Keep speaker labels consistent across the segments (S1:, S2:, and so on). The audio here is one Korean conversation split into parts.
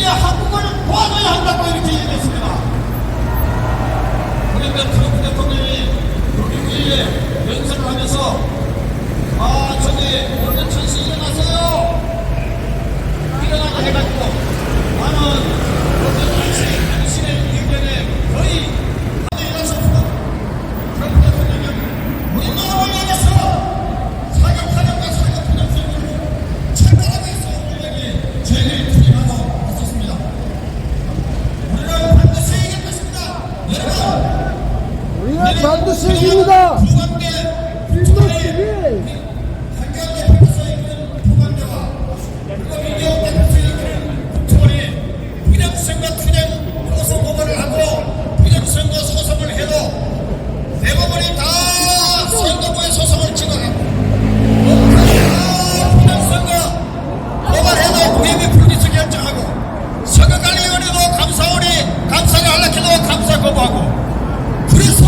S1: 한국을 도와줘야 한다고 이렇게 얘기했습니다. 그런데 트럼프 대통령이 미국에 연설을 하면서 저기 월드 천시 일어나세요. 일어나고 해가지고 나는 월드 천시 당신의 의견에 거의 일어섰습니다. 트럼프 대통령은 우리 나라를 위해서 사격하려고 사격 부정선거를 철저하게 해서 저희를 투입하고 있었습니다. 우리는 반드시 이길 것입니다. 여러분,
S2: 우리는 반드시 이깁니다.
S1: 한경대 피부서에 있는 부관대와 그리고 민경대 피부서에 있는 국토원이 부정선거 투쟁 소송 고발을 하고 부정선거 소송을 해도 대법원이 다 선거부에 소송을 찍어가고 부정선거 고발해도 무혐의 불기소 결정하고 선거관리위원회도 감사를 안락해도 감사 거부하고 그래서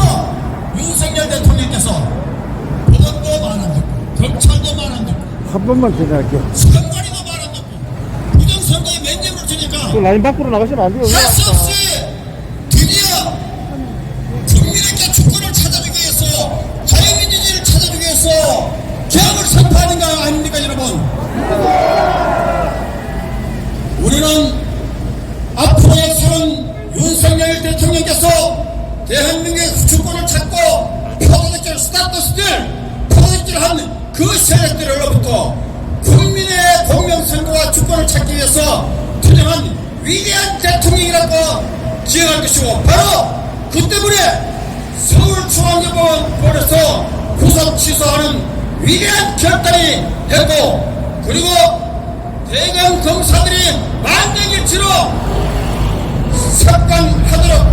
S1: 윤석열 대통령께서 법원도 말 안 듣고 검찰도 말 안 듣고
S2: 한 번만 전화할게요.
S1: 선관위도 말 안 듣고 부정선거에 면죄부를 주니까
S2: 또 라인 밖으로 나가시면 안 돼요.
S1: 할 수 없이 드디어 국민에게 주권을 찾아주기 위해서 자유민주주의를 찾아주기 위해서 개혁을 선포하는 거 아닙니까 여러분? 우리는 앞으로의 새로운 윤석열 대통령께서 대한민국의 주권을 찾고 프로젝트를 프로젝트를 한 그 세력들로부터 국민의 공명선거와 주권을 찾기 위해서 투쟁한 위대한 대통령이라고 지어갈 것이고 바로 그 때문에 서울중앙지법원에서 구속 취소하는 위대한 결단이 했고 그리고 대검 검사들이 만장일치로 석방하도록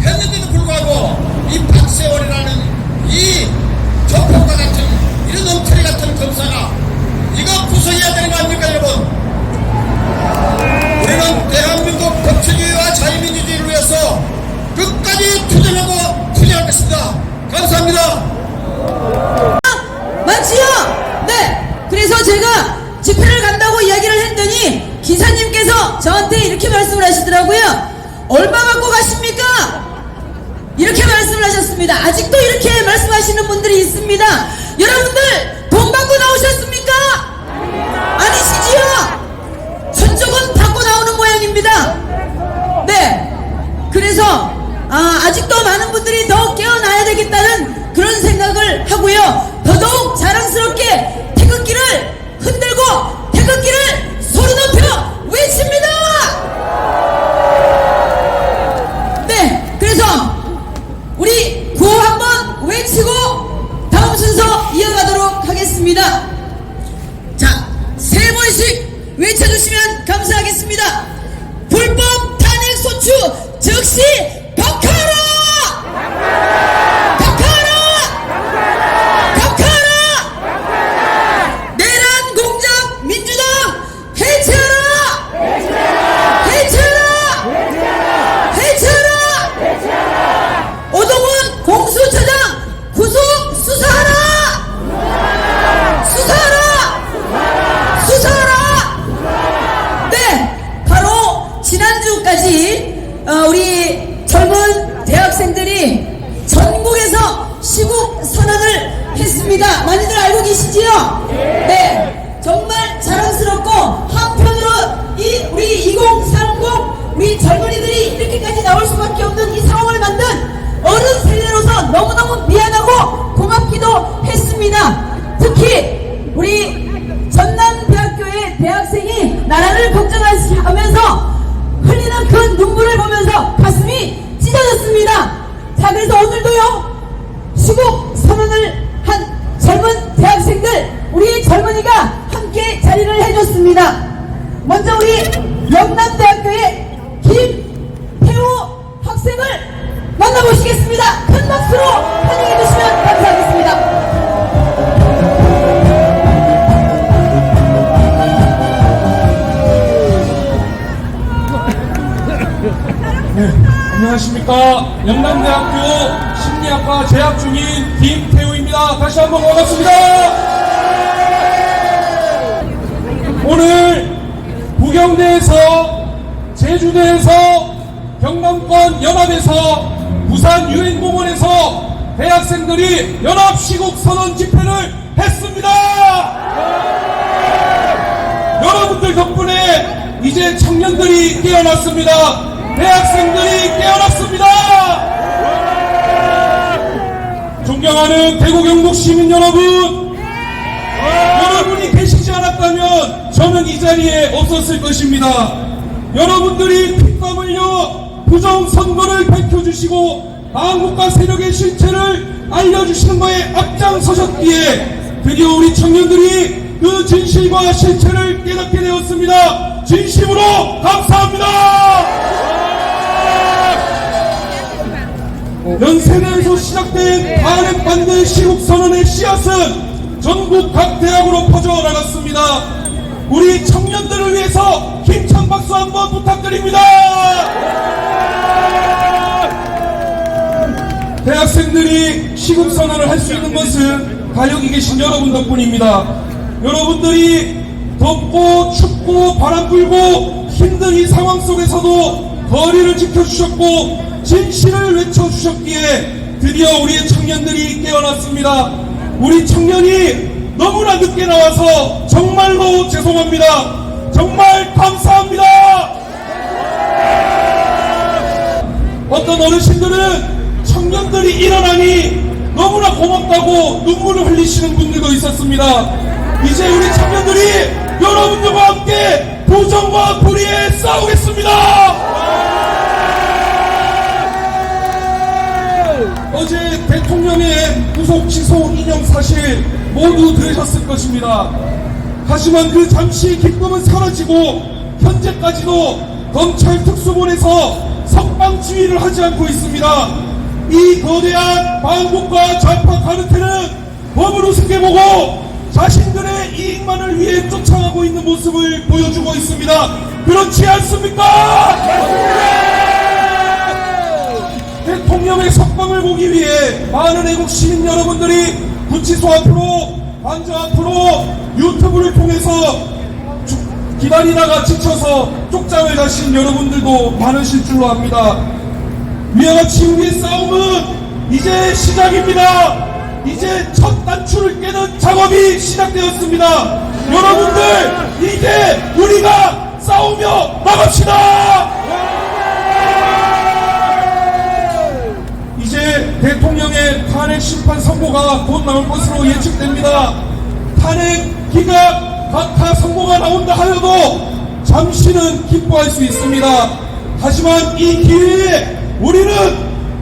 S1: 했는데도 불구하고 이 박세월이라는 이 조폭과 같은 이런 엉터리 같은 검사가 이거 부숴야 되는 거 아닙니까 여러분? 우리는 대한민국 법치주의와 자유민주주의를 위해서 끝까지 투쟁하고 투쟁할 것입니다. 감사합니다.
S3: 맞지요? 네. 그래서 제가 집회를 간다고 이야기를 했더니 기사님께서 저한테 이렇게 말씀을 하시더라고요. 얼마 받고 가십니까? 이렇게 말씀을 하셨습니다. 아직도 이렇게 말씀하시는 분들이 있습니다. 여러분들 돈 받고 나오셨습니까? 아니시지요? 저쪽은 받고 나오는 모양입니다. 네. 그래서 아직도 많은 분들이 더 깨어나야 되겠다는 그런 생각을 하고요. 더더욱 자랑스럽게 태극기를 흔들고 태극기를 소리 높여 외칩니다. 네. 그래서 우리 구호 한번 외치고 다음 순서 이어가도록 하겠습니다. 자, 세 번씩 외쳐주시면 감사하겠습니다. 불법 탄핵 소추 즉시 박하라! 박하라! 박하라! 내란 공작 민주당 해체하라! 해체하라! 해체하라! 오동훈 공수처장 구속 수사하라! 수사하라! 수사하라! 네, 바로 지난주까지 우리 젊은 대학생들이 전국에서 시국 선언을 했습니다. 많이들 알고 계시지요? 네, 정말 자랑스럽고 한편으로 우리 2030 우리 젊은이들이 이렇게까지 나올 수밖에 없는 이 상황을 만든 어른 세대로서 너무너무 미안하고 고맙기도 했습니다. 특히 우리 전남대학교의 대학생이 나라를 걱정하면서 흘리는 그 눈물을 보면서 가슴이 찢어졌습니다. 자, 그래서 오늘도요 시국 선언을 한 젊은 대학생들 우리 젊은이가 함께 자리를 해줬습니다. 먼저 우리 영남대학교의 김태우 학생을 만나보시겠습니다. 큰 박수로 환영해 주시면 감사하겠습니다.
S4: 네, 안녕하십니까. 영남대학교 심리학과 재학 중인 김태우입니다. 다시 한번 반갑습니다. 오늘 부경대에서 제주도에서 경남권 연합에서 부산 유엔공원에서 대학생들이 연합시국선언 집회를 했습니다. 여러분들 덕분에 이제 청년들이 깨어났습니다. 대학생들이 깨어났습니다. 존경하는 대구 경북 시민 여러분, 여러분이 계시지 않았다면 저는 이 자리에 없었을 것입니다. 여러분들이 피땀 흘려 부정선거를 밝혀주시고 한국과 세력의 실체를 알려주시는 거에 앞장서셨기에 드디어 우리 청년들이 그 진실과 실체를 깨닫게 되었습니다. 진심으로 감사합니다. 연세대에서 시작된 탄핵 반대 시국선언의 씨앗은 전국 각 대학으로 퍼져나갔습니다. 우리 청년들을 위해서 힘찬 박수 한번 부탁드립니다. 대학생들이 시국선언을 할 수 있는 것은 다 여기 계신 여러분 덕분입니다. 여러분들이 덥고 춥고 바람 불고 힘든 이 상황 속에서도 거리를 지켜주셨고 진실을 외쳐주셨기에 드디어 우리의 청년들이 깨어났습니다. 우리 청년이 너무나 늦게 나와서 정말로 죄송합니다. 정말 감사합니다. 어떤 어르신들은 청년들이 일어나니 너무나 고맙다고 눈물을 흘리시는 분들도 있었습니다. 이제 우리 청년들이 여러분들과 함께 부정과 불의에 싸우겠습니다. 어제 대통령의 구속 취소 인용 사실 모두 들으셨을 것입니다. 하지만 그 잠시 기쁨은 사라지고 현재까지도 검찰 특수본에서 석방지휘를 하지 않고 있습니다. 이 거대한 반국과 좌파 카르텔은 법을 우습게 보고 자신들의 이익만을 위해 쫓아가고 있는 모습을 보여주고 있습니다. 그렇지 않습니까? 대통령의 석방을 보기 위해 많은 애국 시민 여러분들이 구치소 앞으로 관저 앞으로 유튜브를 통해서 기다리다가 지쳐서 쪽잠을 자신 여러분들도 많으실 줄로 압니다. 위와 같이 우리의 싸움은 이제 시작입니다. 이제 첫 단추를 깨는 작업이 시작되었습니다. 여러분들 이제 우리가 싸우며 나갑시다. 이제 대통령의 탄핵 심판 선고가 곧 나올 것으로 예측됩니다. 탄핵 기각 각하 선고가 나온다 하여도 잠시는 기뻐할 수 있습니다. 하지만 이 기회에 우리는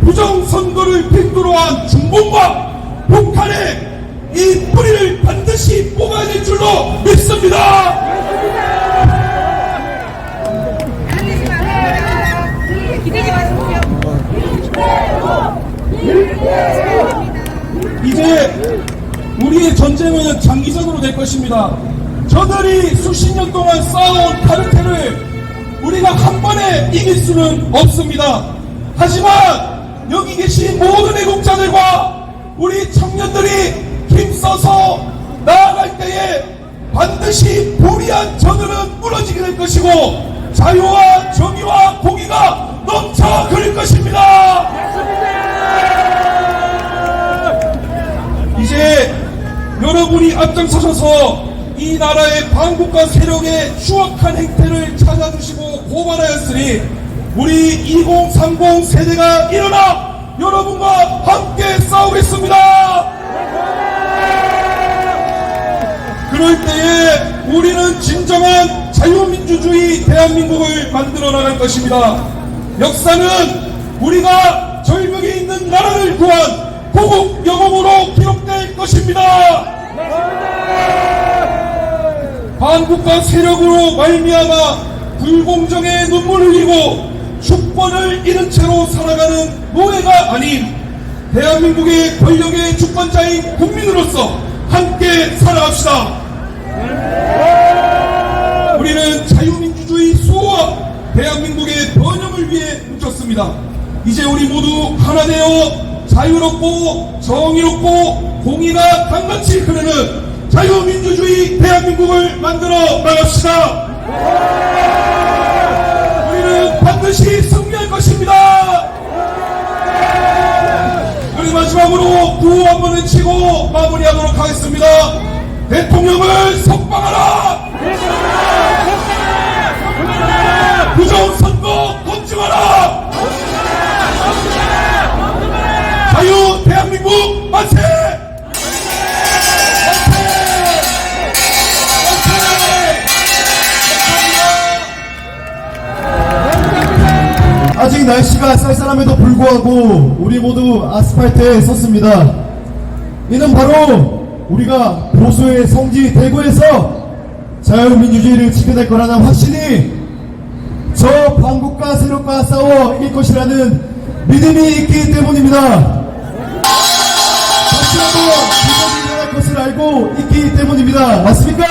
S4: 부정선거를 필두로 한 중공과 북한의 이 뿌리를 반드시 뽑아야 될 줄로 믿습니다. 이제 우리의 전쟁은 장기전으로 될 것입니다. 저들이 수십 년 동안 쌓아온 카르텔을 우리가 한 번에 이길 수는 없습니다. 하지만 여기 계신 모든 애국자들과 우리 청년들이 힘써서 나아갈 때에 반드시 불의한 저들은 무너지게 될 것이고 자유와 정의와 공의가 넘쳐 흐를 것입니다. 이제 여러분이 앞장서셔서 이 나라의 반국가 세력의 추악한 행태를 찾아주시고 고발하였으니 우리 2030 세대가 일어나 여러분과 함께 싸우겠습니다. 그럴 때에 우리는 진정한 자유민주주의 대한민국을 만들어 나갈 것입니다. 역사는 우리가 절벽에 있는 나라를 구한 고국 영웅으로 기록될 것입니다. 반국가 세력으로 말미암아 불공정의 눈물을 흘리고 주권을 잃은 채로 살아가는 노예가 아닌 대한민국의 권력의 주권자인 국민으로서 함께 살아갑시다. 우리는 자유민주주의 수호와 대한민국의 번영을 위해 뭉쳤습니다. 이제 우리 모두 하나 되어 자유롭고 정의롭고 공의가 강같이 흐르는 자유민주주의 대한민국을 만들어 나갑시다. 우리는 우리는 반드시 승리할 것입니다. 그리고 마지막으로 구호 한번 외치고 마무리하도록 하겠습니다. 대통령을 석방하라! 부정선거 검증하라! 자유 대한민국 만세!
S2: 아직 날씨가 쌀쌀함에도 불구하고 우리 모두 아스팔트에 섰습니다. 이는 바로 우리가 보수의 성지 대구에서 자유민주주의를 지켜낼 거라는 확신이 저 반국가 세력과 싸워 이길 것이라는 믿음이 있기 때문입니다. 다시 한번 기적이 일어날 것을 알고 있기 때문입니다. 맞습니까?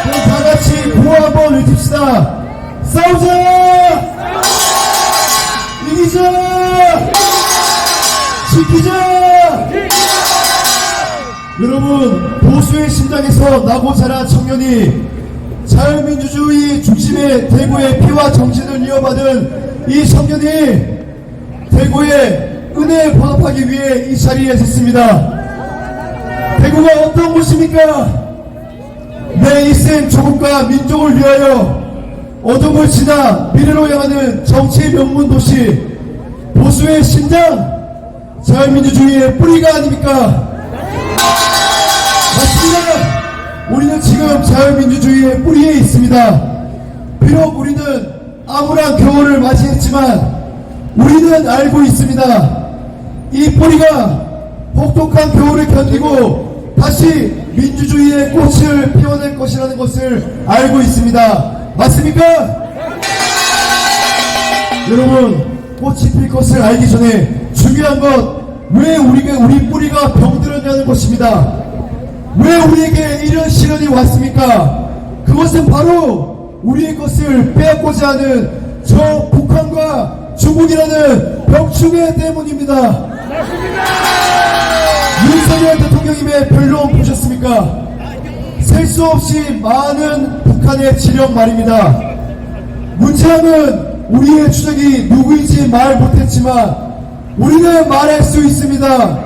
S2: 그럼 다같이 구호 한번 외칩시다. 싸우자! 이기자! 지키자! 여러분, 보수의 심장에서 나고 자란 청년이 자유민주주의 중심의 대구의 피와 정신을 이어받은 이 청년이 대구의 은혜에 보답하기 위해 이 자리에 섰습니다. 대구가 어떤 곳입니까? 내 인생 조국과 민족을 위하여 어둠을 지나 미래로 향하는 정치의 명문 도시, 보수의 심장, 자유민주주의의 뿌리가 아닙니까? 맞습니다. 우리는 지금 자유민주주의의 뿌리에 있습니다. 비록 우리는 암울한 겨울을 맞이했지만 우리는 알고 있습니다. 이 뿌리가 혹독한 겨울을 견디고 다시 민주주의의 꽃을 피워낼 것이라는 것을 알고 있습니다. 맞습니까? 여러분, 꽃이 필 것을 알기 전에 중요한 것, 왜 우리 뿌리가 병들었냐는 것입니다. 왜 우리에게 이런 시련이 왔습니까? 그것은 바로 우리의 것을 빼앗고자 하는 저 북한과 중국이라는 병충해 때문입니다. 윤석열 대통령님의 변론 보셨습니까? 셀 수 없이 많은 북한의 지령 말입니다. 문제는 우리의 추적이 누구인지 말 못했지만 우리는 말할 수 있습니다.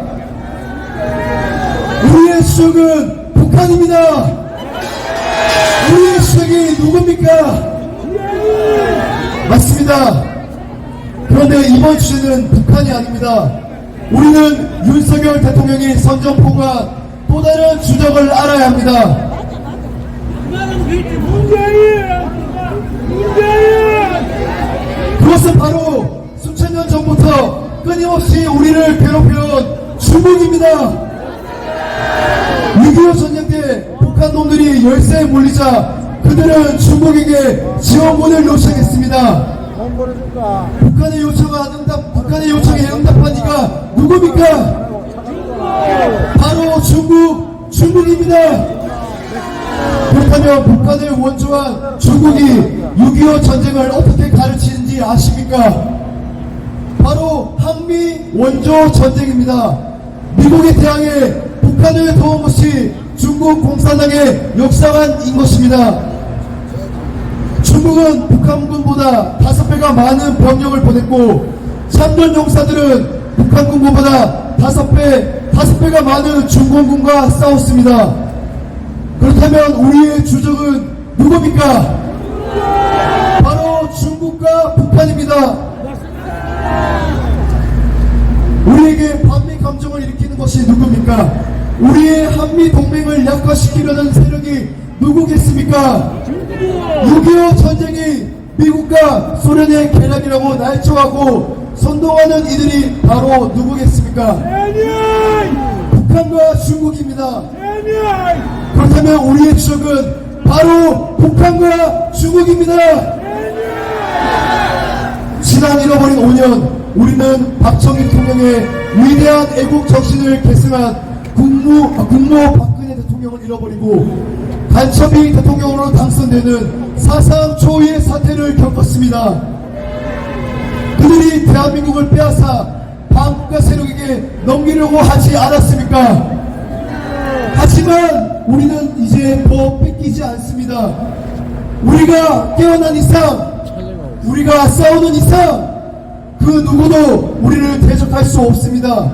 S2: 우리의 추적은 북한입니다. 우리의 추적이 누굽니까? 맞습니다. 그런데 이번 주제는 북한이 아닙니다. 우리는 윤석열 대통령이 선전포고한 또 다른 주적을 알아야 합니다. 그것은 바로 수천 년 전부터 끊임없이 우리를 괴롭혀온 중국입니다. 6.25 전쟁 때 북한 놈들이 열세에 몰리자 그들은 중국에게 지원군을 요청했습니다. 북한의 요청에 응답한 이가 누굽니까? 바로 중국입니다. 그렇다면 북한을 원조한 중국이 6.25 전쟁을 어떻게 가르치는지 아십니까? 바로 한미 원조 전쟁입니다. 미국에 대항해 북한을 도운 것이 중국 공산당의 역사관인 것입니다. 중국은 북한군보다 5배가 많은 병력을 보냈고 참전 용사들은 북한군보다 5배가 많은 중공군과 싸웠습니다. 그렇다면 우리의 주적은 누굽니까? 바로 중국과 북한입니다. 우리에게 반미 감정을 일으키는 것이 누굽니까? 우리의 한미 동맹을 약화시키려는 세력이 누구겠습니까? 6.25 전쟁이 미국과 소련의 계략이라고 날조하고 선동하는 이들이 바로 누구겠습니까? 북한과 중국입니다. 그렇다면 우리의 추적은 바로 북한과 중국입니다. 지난 잃어버린 5년 우리는 박정희 대통령의 위대한 애국 정신을 계승한 국모 박근혜 대통령을 잃어버리고 간첩이 대통령으로 당선되는 사상 초유의 사태를 겪었습니다. 그들이 대한민국을 빼앗아 반국가 세력에게 넘기려고 하지 않았습니까? 하지만 우리는 이제 더 뺏기지 않습니다. 우리가 깨어난 이상 우리가 싸우는 이상 그 누구도 우리를 대적할 수 없습니다.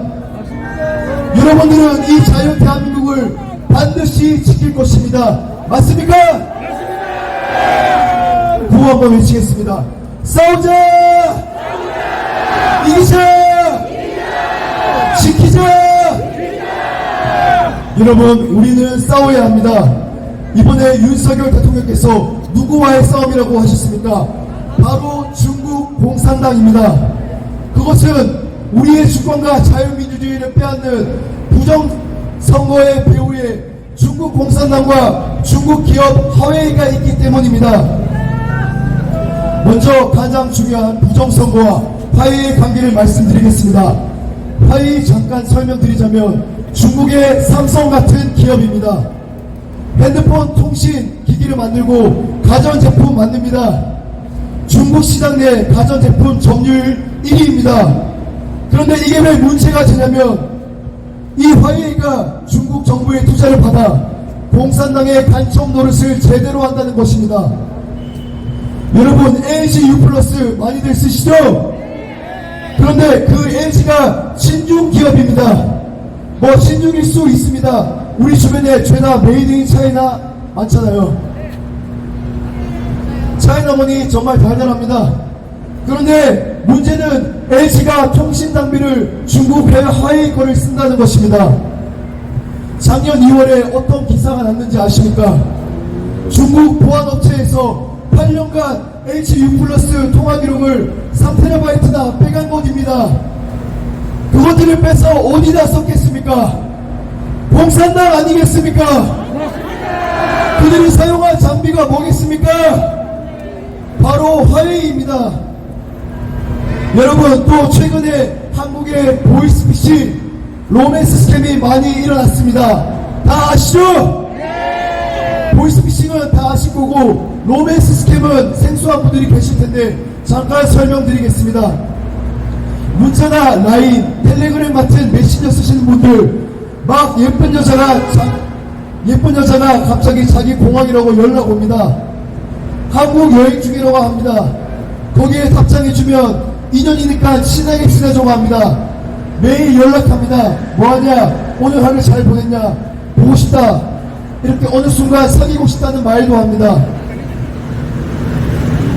S2: 여러분들은 이 자유 대한민국을 반드시 지킬 것입니다. 맞습니까? 구호 한번 외치겠습니다. 싸우자! 이기자! 지키자! 여러분, 우리는 싸워야 합니다. 이번에 윤석열 대통령께서 누구와의 싸움이라고 하셨습니까? 바로 중국 공산당입니다. 그것은 우리의 주권과 자유민주주의를 빼앗는 부정선거의 배후에 중국 공산당과 중국 기업 화웨이가 있기 때문입니다. 먼저 가장 중요한 부정선거와 화웨이의 관계를 말씀드리겠습니다. 화웨이 잠깐 설명드리자면 중국의 삼성 같은 기업입니다. 핸드폰 통신 기기를 만들고 가전제품 만듭니다. 중국 시장 내 가전제품 점유율 1위입니다. 그런데 이게 왜 문제가 되냐면 이 화웨이가 중국 정부의 투자를 받아 공산당의 간첩 노릇을 제대로 한다는 것입니다. 여러분, LG U+ 많이들 쓰시죠? 그런데 그 LG가 친중 기업입니다. 뭐 친중일 수 있습니다. 우리 주변에 죄다 메이드 인 차이나 많잖아요. 차이나머니 정말 달달합니다. 그런데 문제는 LG가 통신 장비를 중국 화웨이 거를 쓴다는 것입니다. 작년 2월에 어떤 기사가 났는지 아십니까? 중국 보안업체에서 8년간 LG U+ 통화 기록을 3TB나 빼간 것입니다. 그것들을 빼서 어디다 썼겠습니까? 공산당 아니겠습니까? 그들이 사용한 장비가 뭐겠습니까? 바로 화웨이입니다. 여러분, 또 최근에 한국의 보이스피싱 로맨스 스캠이 많이 일어났습니다. 다 아시죠? 보이스피싱은 다 아실 거고 로맨스 스캠은 생소한 분들이 계실 텐데 잠깐 설명드리겠습니다. 문자나 라인, 텔레그램 같은 메신저 쓰시는 분들 막 예쁜 여자가 갑자기 자기 공항이라고 연락 옵니다. 한국 여행 중이라고 합니다. 거기에 답장해주면 인연이니까 친하게 지내자고 합니다. 매일 연락합니다. 뭐하냐? 오늘 하루 잘 보냈냐? 보고 싶다. 이렇게 어느 순간 사귀고 싶다는 말도 합니다.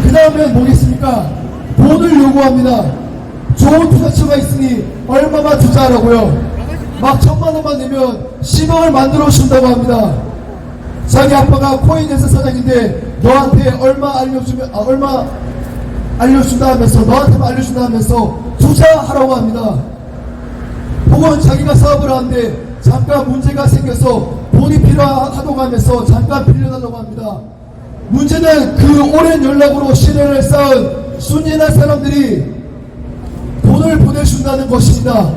S2: 그 다음엔 뭐겠습니까? 돈을 요구합니다. 좋은 투자처가 있으니 얼마만 투자하라고요. 막 1000만원만 내면 10억을 만들어 준다고 합니다. 자기 아빠가 코인회사 사장인데 너한테 얼마 알려준다 하면서 너한테만 알려준다 하면서 투자하라고 합니다. 혹은 자기가 사업을 하는데 잠깐 문제가 생겨서 돈이 필요하다고 하면서 잠깐 빌려달라고 합니다. 문제는 그 오랜 연락으로 신뢰를 쌓은 순진한 사람들이 돈을 보내준다는 것입니다.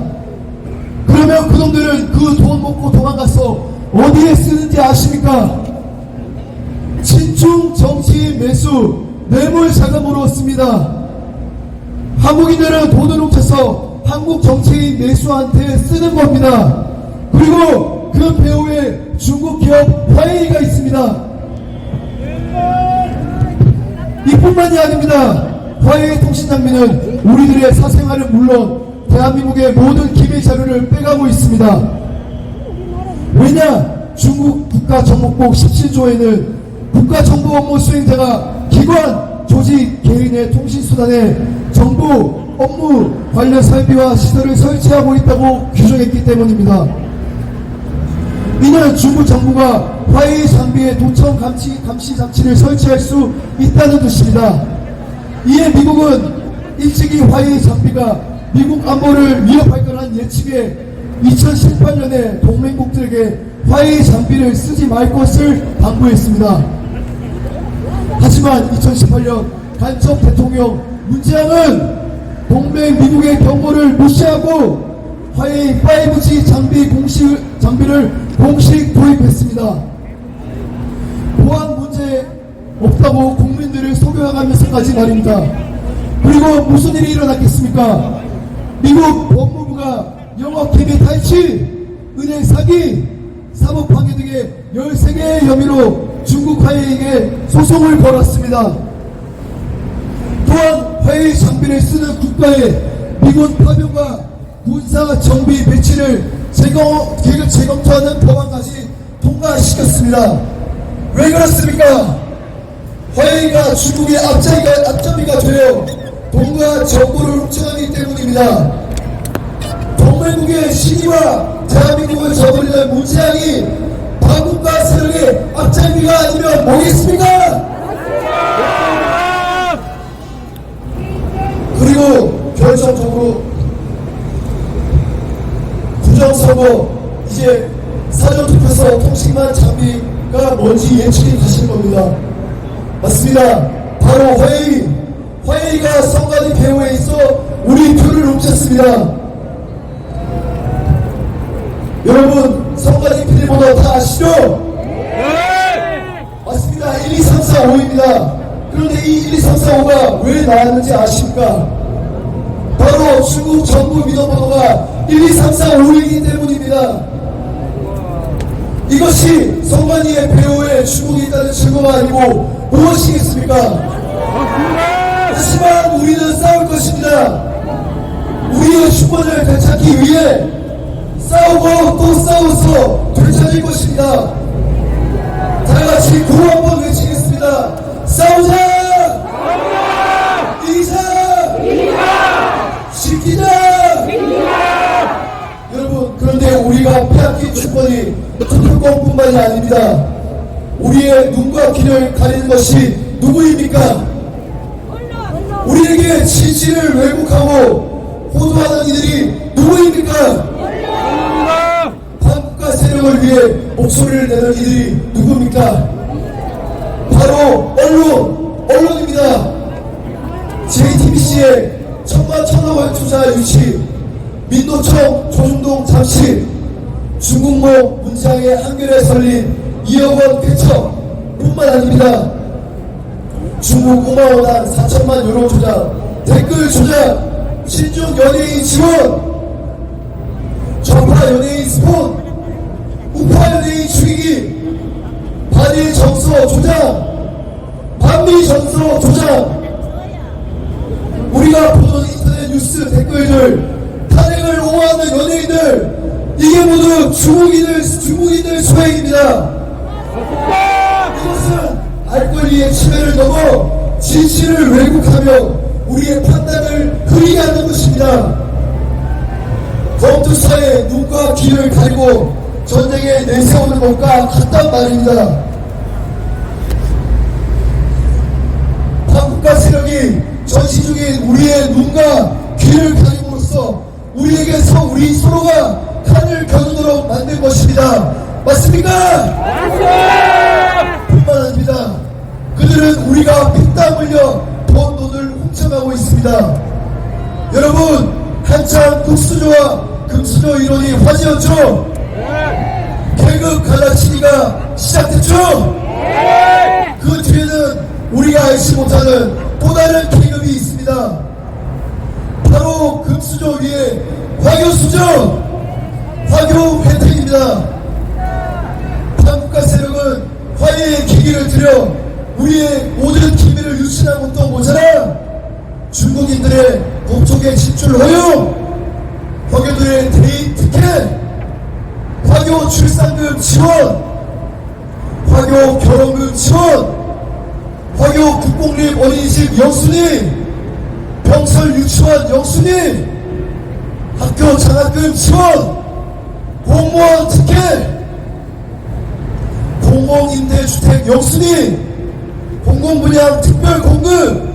S2: 그러면 그놈들은 그 돈 먹고 도망가서 어디에 쓰는지 아십니까? 친중 정치인 매수, 뇌물 자금으로 씁니다. 한국인들은 돈을 훔쳐서 한국 정치인 매수한테 쓰는 겁니다. 그리고 그 배후에 중국 기업 화웨이가 있습니다. 이뿐만이 아닙니다. 화웨이 통신 장비는 우리들의 사생활은 물론 대한민국의 모든 기밀 자료를 빼가고 있습니다. 왜냐? 중국 국가정보법 17조에는 국가정보 업무 수행자가 기관, 조직, 개인의 통신수단에 정보, 업무 관련 설비와 시설을 설치하고 있다고 규정했기 때문입니다. 이는 중국 정부가 화웨이 장비에 도청 감시 장치를 설치할 수 있다는 뜻입니다. 이에 미국은 일찍이 화웨이 장비가 미국 안보를 위협할 거란 예측에 2018년에 동맹국들에게 화웨이 장비를 쓰지 말 것을 당부했습니다. 하지만 2018년 간첩 대통령 문재양은 동맹 미국의 경고를 무시하고 화웨이 5G 장비를 공식 도입했습니다. 보안 문제 없다고 국민들을 속여가면서까지 말입니다. 그리고 무슨 일이 일어났겠습니까? 미국 법무부가 영업기밀 탈취, 은행 사기, 사법방해 등의 13개의 혐의로 중국 화웨이에게 소송을 걸었습니다. 또한 화해 장비를 쓰는 국가의 미군 파병과 군사 정비 배치를 재검토하는 법안까지 통과시켰습니다. 왜 그렇습니까? 화해가 중국의 앞잡이가 되어 돈과 정보를 훔쳐가기 때문입니다. 동맹국의 시기와 대한민국을 저버리는 문재양이 반국가 세력의 앞잡이가 아니면 뭐겠습니까? 그리고 결정적으로 부정선거 이제 사전투표서 통신만 장비가 뭔지 예측이 가시는 겁니다. 맞습니다. 바로 화해가 성가대 배후에 있어 우리 표를 훔쳤습니다. 여러분 성가대 비밀번호 다 아시죠? 맞습니다. 1, 2, 3, 4, 5입니다. 그런데 이 1, 2, 3, 4, 5가 왜 나왔는지 아십니까? 바로 중국 정부 민원번호가 1, 2, 3, 4, 5이기 때문입니다. 이것이 성관이의 배후에 중국이 있다는 증거가 아니고 무엇이겠습니까? 하지만 우리는 싸울 것입니다. 우리의 주권을 되찾기 위해 싸우고 또 싸워서 되찾을 것입니다. 다같이 구호 한번 외치겠습니다. 싸우자! 이기자! 지키자! 여러분, 그런데 우리가 빼앗긴 주권이 투표권뿐만이 아닙니다. 우리의 눈과 귀를 가리는 것이 누구입니까? 우리에게 진실을 왜곡하고 호도하는 이들이 누구입니까? 반국가 세력을 위해 목소리를 내는 이들이 누굽니까? 바로 언론입니다. JTBC의 천만천억원 투자 유치, 민노총 조중동 잠실, 중국모 문장의 한겨레 설립 2억원 폐처 뿐만 아닙니다. 중국 5만원 4천만 유로 조작, 댓글 조작, 신중 연예인 지원, 좌파 연예인 스폰, 우파 연예인 죽이기, 반일 정서 조작, 반미 정서 조작, 우리가 보던 인터넷 뉴스 댓글들, 탄핵을 옹호하는 연예인들, 이게 모두 중국인들 소행입니다. 이것은 알 권리의 침해를 넘어 진실을 왜곡하며 우리의 판단을 흐리게 하는 것입니다. 검투사의 눈과 귀를 가리고 전쟁에 내세우는 것과 같단 말입니다. 반국가 세력이 전시 중인 우리의 눈과 귀를 가림으로써 우리에게서 우리 서로가 칸을 겨누도록 만든 것입니다. 맞습니까? 뿐만 아닙니다. 그들은 우리가 피땀 흘려 번 돈을 훔쳐가고 있습니다. 여러분, 한참 국수조와 금수저 이론이 화제였죠? 계급 갈라치기가 시작됐죠? 그 뒤에는 우리가 알지 못하는 또 다른 계급이 있습니다. 바로 금수저 위에 화교수저, 화교 혜택입니다. 반국가 세력은 화해의 계기를 들여 우리의 모든 기밀을 유출한 것도 모자라 중국인들의 법조계 진출 허용, 화교들의 대인 특혜, 화교 출산금 지원, 화교 결혼금 지원, 화교 국공립 어린이집 영순위, 병설 유치원 영순위, 학교 장학금 지원, 공무원 특혜, 공공임대주택 영순위, 공공분양 특별 공급,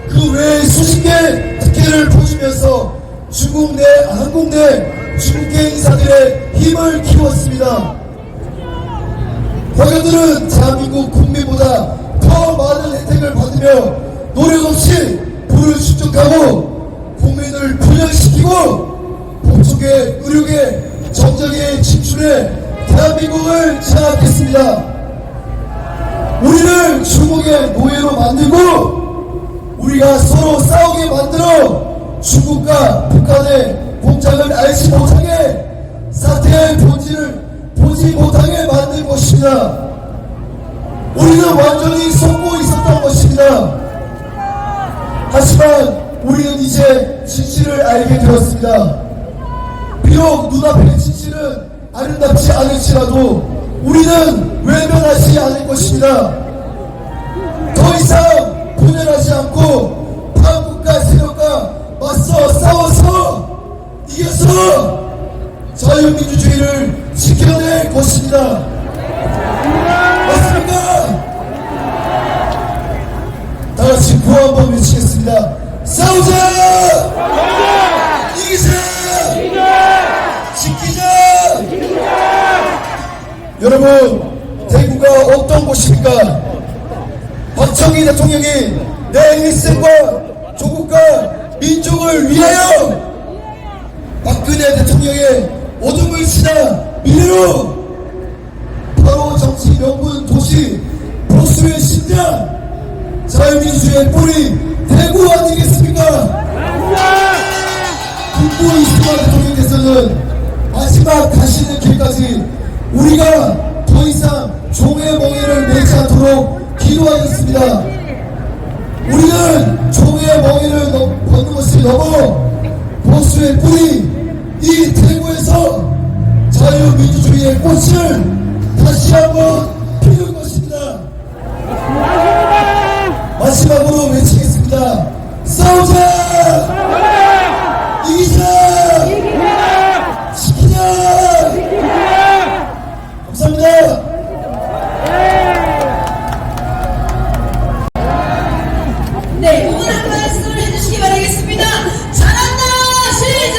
S2: 그 외에 수십 개 특혜를 퍼주면서 중국 내 한국 내 중국계 인사들의 힘을 키웠습니다. 화교들은 대한민국 국민보다 더 많은 혜택을 받으며 노력 없이 부를 축적하고 국민을 분열시키고 법조계, 의료계, 정적에 진출해 대한민국을 장악했습니다. 우리를 중국의 노예로 만들고 우리가 서로 싸우게 만들어 중국과 북한의 공작을 알지 못하게, 사태의 본질을 보지 못하게 만든 것입니다. 우리는 완전히 속고 있었던 것입니다. 하지만 우리는 이제 진실을 알게 되었습니다. 비록 눈앞의 진실은 아름답지 않을지라도 우리는 외면하지 않을 것입니다. 더 이상 분열하지 않고 반국가 세력과 맞서 싸워서 이겨서 자유민주주의를 지켜낼 것입니다. 맞습니까? 다같이 구호 한번 외치겠습니다. 싸우자! 이기자! 지키자! 여러분, 대구가 어떤 곳입니까? 박정희 대통령이 내 일생과 조국과 민족을 위하여 박근혜 대통령의 어둠을 지나 미래로 바로 정치 명분 도시 보수의 심장 자유민주주의의 뿌리 대구 아니겠습니까? 국부 이승만 대통령께서는 마지막 가시는 길까지 우리가 더 이상 종의 멍에를 매지 않도록 기도하였습니다. 우리는 종의 멍에를 벗는 것을 넘어 보수의 뿌리 이 대구에서 자유민주주의의 꽃을 다시 한번 피울 것입니다. 마지막으로 외치겠습니다. 싸우자! 이기자! 지키자! 감사합니다.
S3: 네, 응원한 말씀을 해주시기 바라겠습니다. 잘한다! 시작!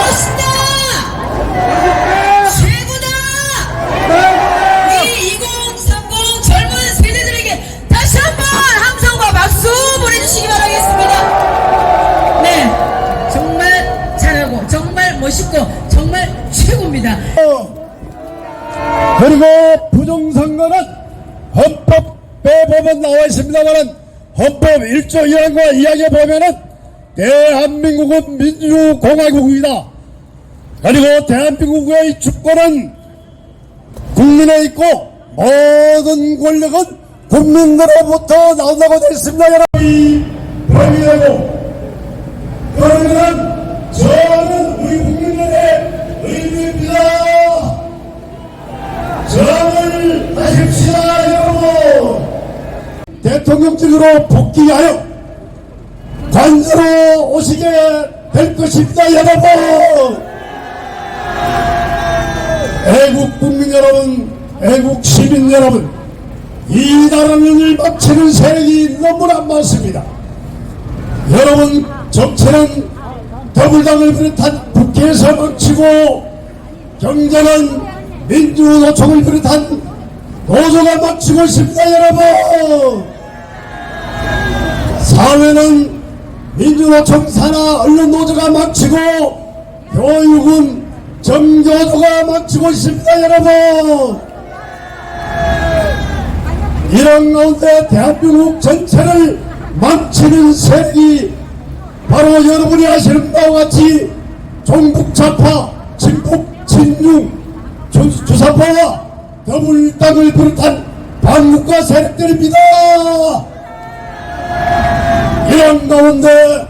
S3: 멋있다! 최고다! 우리 2030 젊은 세대들에게 다시 한번 함성과 박수 보내주시기 바라겠습니다. 네, 정말 잘하고 정말 멋있고 정말 최고입니다.
S5: 그리고 부정선거는 헌법법은 나와 있습니다만은 헌법 1조 1항과 이야기해 보면은 대한민국은 민주공화국이다. 그리고 대한민국의 주권은 국민에 있고 모든 권력은 국민으로부터 나온다고 되어 있습니다. 여러분, 범위되고 그러면 저는 우리 국민들의 의무입니다. 정을 하십시다. 여러분, 대통령직으로 복귀하여 관저로 오시게 될 것입니다. 여러분, 애국 국민 여러분, 애국 시민 여러분, 이 나라를 망치는 세력이 너무나 많습니다. 여러분, 정치는 더불당을 비롯한 국회에서 망치고 경제는 민주노총을 비롯한 노조가 망치고 있습니다. 여러분, 사회는 민주노총 산하 언론노조가 망치고 교육은 정교조가 망치고 있습니다. 여러분, 이런 가운데 대한민국 전체를 망치는 세력이 바로 여러분이 아시는 바와 같이 종북좌파, 진북, 친중, 주사파와 더불당을 비롯한 반국가 세력들입니다. 이런 가운데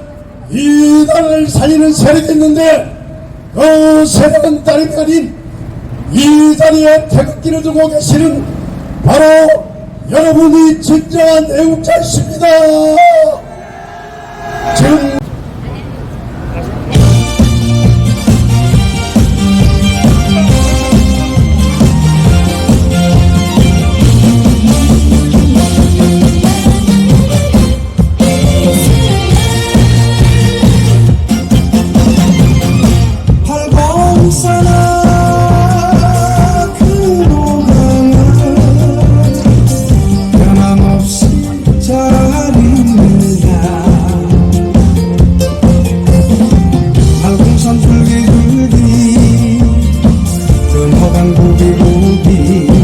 S5: 이 나라를 살리는 세력이 있는데 그 세력은 다름이 아닌 이 자리에 태극기를 들고 계시는 바로 여러분이 진정한 애국자이십니다. 지금
S6: 부비부비